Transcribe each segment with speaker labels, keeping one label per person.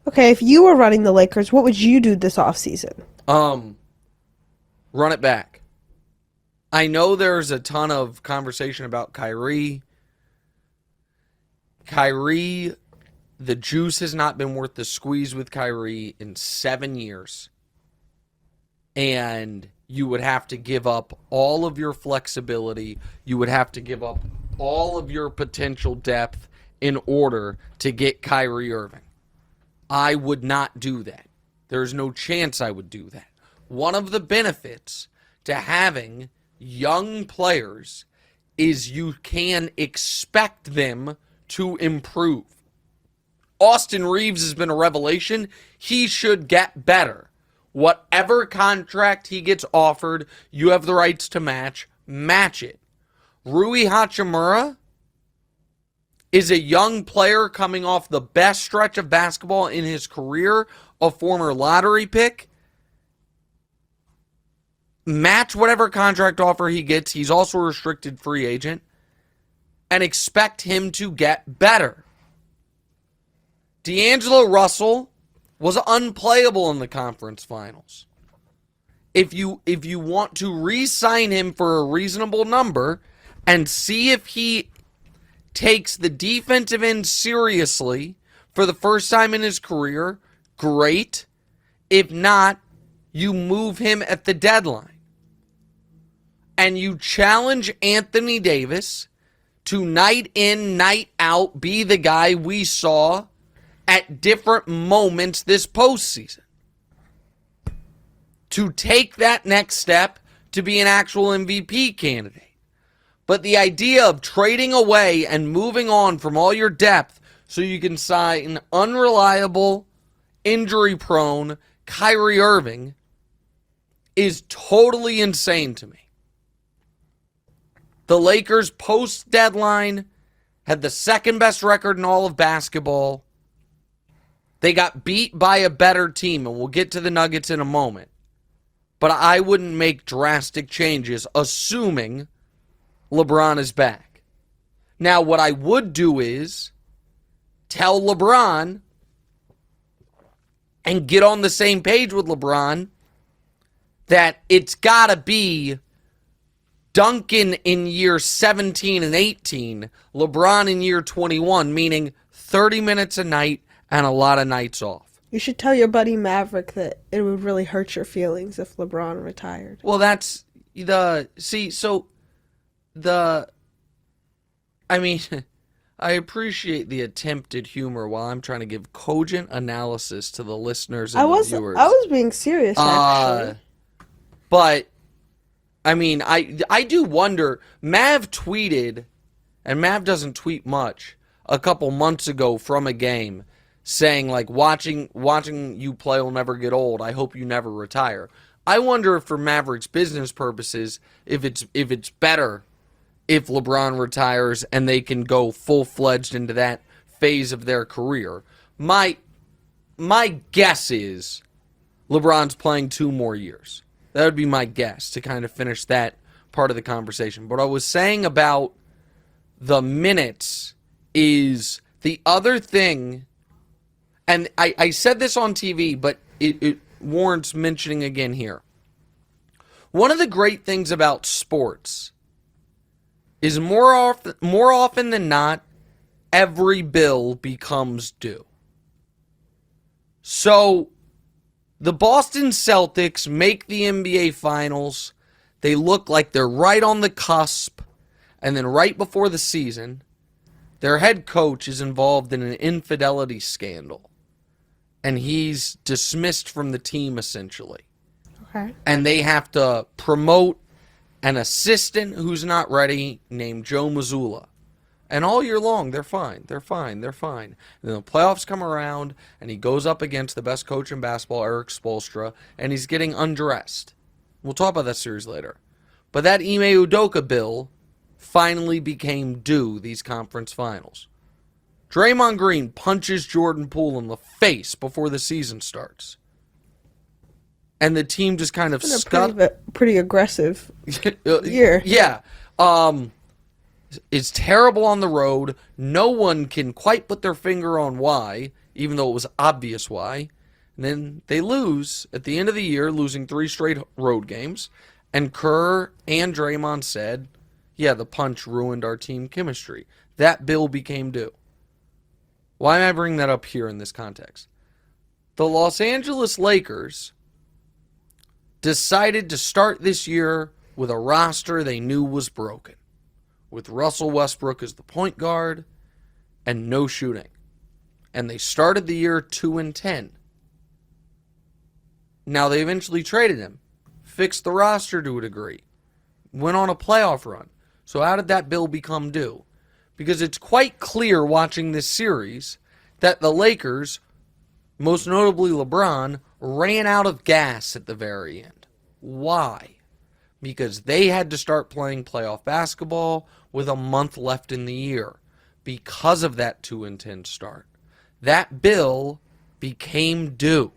Speaker 1: Okay, if you were running the Lakers, what would you do this offseason?
Speaker 2: Um, Run it back. I know there's a ton of conversation about Kyrie. Kyrie, the juice has not been worth the squeeze with Kyrie in 7 years. And you would have to give up all of your flexibility. You would have to give up all of your potential depth in order to get Kyrie Irving. I would not do that. There's no chance I would do that. One of the benefits to having young players is you can expect them to improve. Austin Reeves has been a revelation. He should get better. Whatever contract he gets offered, you have the rights to match it. Rui Hachimura is a young player coming off the best stretch of basketball in his career, a former lottery pick. Match whatever contract offer he gets. He's also a restricted free agent. And expect him to get better. D'Angelo Russell was unplayable in the conference finals. If you want to re-sign him for a reasonable number and see if he takes the defensive end seriously for the first time in his career, great. If not, you move him at the deadline. And you challenge Anthony Davis to night in, night out, be the guy we saw at different moments this postseason. To take that next step to be an actual MVP candidate. But the idea of trading away and moving on from all your depth so you can sign unreliable, injury-prone Kyrie Irving is totally insane to me. The Lakers post-deadline had the second best record in all of basketball. They got beat by a better team, and we'll get to the Nuggets in a moment. But I wouldn't make drastic changes, assuming LeBron is back. Now, what I would do is tell LeBron and get on the same page with LeBron that it's got to be Duncan in year 17 and 18, LeBron in year 21, meaning 30 minutes a night and a lot of nights off.
Speaker 1: You should tell your buddy Maverick that it would really hurt your feelings if LeBron retired.
Speaker 2: Well, that's I mean, I appreciate the attempted humor while I'm trying to give cogent analysis to the listeners and the viewers.
Speaker 1: I was being serious, actually.
Speaker 2: But, I mean, I do wonder, Mav tweeted, and Mav doesn't tweet much, a couple months ago from a game, saying, like, watching you play will never get old. I hope you never retire. I wonder if for Mavericks business purposes, if it's better if LeBron retires and they can go full-fledged into that phase of their career. My guess is LeBron's playing 2 more years. That would be my guess to kind of finish that part of the conversation. But what I was saying about the minutes is the other thing, and I said this on TV, but it warrants mentioning again here. One of the great things about sports is more often than not, every bill becomes due. So, the Boston Celtics make the NBA Finals. They look like they're right on the cusp. And then right before the season, their head coach is involved in an infidelity scandal. And he's dismissed from the team, essentially.
Speaker 1: Okay. And
Speaker 2: they have to promote an assistant who's not ready named Joe Mazzulla. And all year long, they're fine. And then the playoffs come around, and he goes up against the best coach in basketball, Eric Spoelstra, and he's getting undressed. We'll talk about that series later. But that Ime Udoka bill finally became due these conference finals. Draymond Green punches Jordan Poole in the face before the season starts. And the team just kind of
Speaker 1: pretty aggressive year.
Speaker 2: Yeah. It's terrible on the road. No one can quite put their finger on why. even though it was obvious why. And then they lose at the end of the year, losing 3 straight road games. And Kerr and Draymond said, yeah, the punch ruined our team chemistry. That bill became due. Why am I bringing that up here in this context? The Los Angeles Lakers decided to start this year with a roster they knew was broken, with Russell Westbrook as the point guard and no shooting. And they started the year 2-10. Now they eventually traded him, fixed the roster to a degree, went on a playoff run. So how did that bill become due? Because it's quite clear watching this series that the Lakers, most notably LeBron, ran out of gas at the very end. Why? Because they had to start playing playoff basketball with a month left in the year because of that 2-10 start. That bill became due.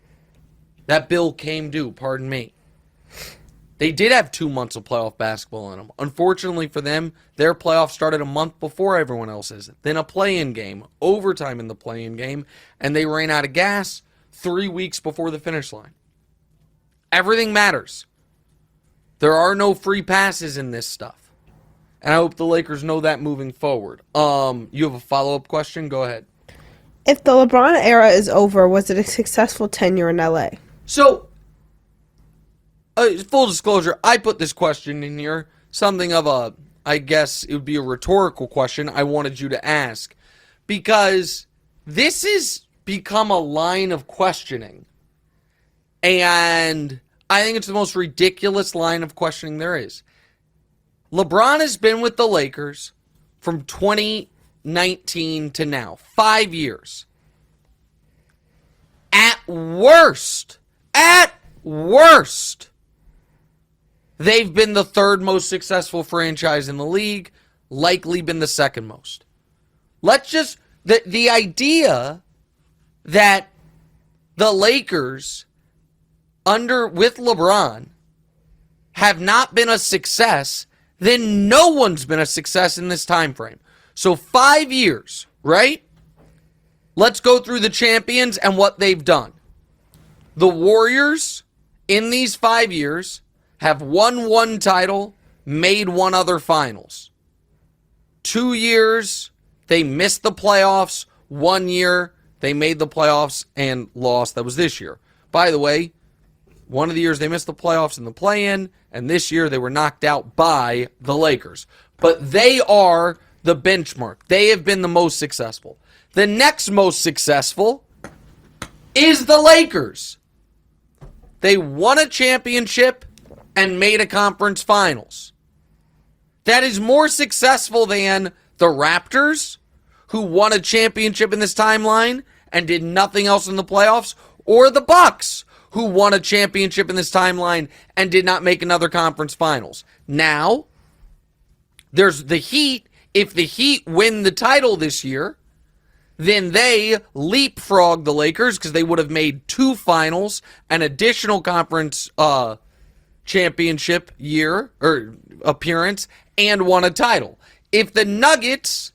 Speaker 2: That bill came due, pardon me. They did have 2 months of playoff basketball in them. Unfortunately for them, their playoffs started a month before everyone else's. Then a play-in game, overtime in the play-in game, and they ran out of gas 3 weeks before the finish line. Everything matters. There are no free passes in this stuff. And I hope the Lakers know that moving forward. You have a follow-up question? Go ahead.
Speaker 1: If the LeBron era is over, was it a successful tenure in LA?
Speaker 2: So, full disclosure, I put this question in here. Something of a, I guess it would be a rhetorical question I wanted you to ask. Because this has become a line of questioning. And I think it's the most ridiculous line of questioning there is. LeBron has been with the Lakers from 2019 to now. 5 years. At worst, they've been the third most successful franchise in the league, likely been the second most. Let's just, the idea that the Lakers with LeBron have not been a success, then no one's been a success in this time frame. So 5 years, right? Let's go through the champions and what they've done. The Warriors, in these 5 years, have won 1 title, made 1 other finals. 2 years, they missed the playoffs. 1 year, they made the playoffs and lost. That was this year. By the way, one of the years they missed the playoffs in the play-in, and this year they were knocked out by the Lakers. But they are the benchmark. They have been the most successful. The next most successful is the Lakers. They won a championship and made a conference finals. That is more successful than the Raptors, who won a championship in this timeline and did nothing else in the playoffs, or the Bucks, who won a championship in this timeline and did not make another conference finals. Now, there's the Heat. If the Heat win the title this year, then they leapfrog the Lakers because they would have made 2 finals, an additional conference championship year or appearance, and won a title. If the Nuggets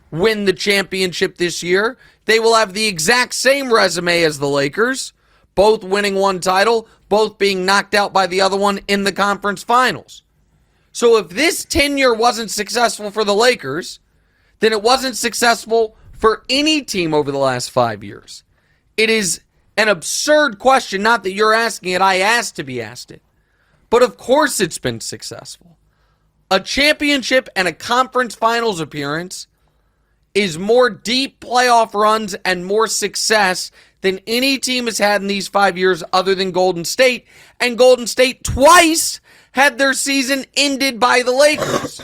Speaker 2: win the championship this year, they will have the exact same resume as the Lakers, both winning 1 title, both being knocked out by the other one in the conference finals. So if this tenure wasn't successful for the Lakers, then it wasn't successful for any team over the last 5 years. It is an absurd question, not that you're asking it, I asked to be asked it. But of course it's been successful. A championship and a conference finals appearance is more deep playoff runs and more success than any team has had in these 5 years other than Golden State. And Golden State twice had their season ended by the Lakers.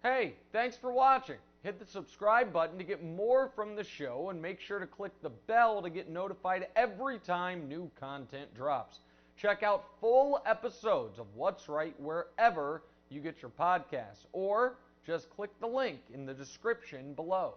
Speaker 2: Hey, thanks for watching. Hit the subscribe button to get more from the show, and make sure to click the bell to get notified every time new content drops. Check out full episodes of What's Right wherever you get your podcasts, or just click the link in the description below.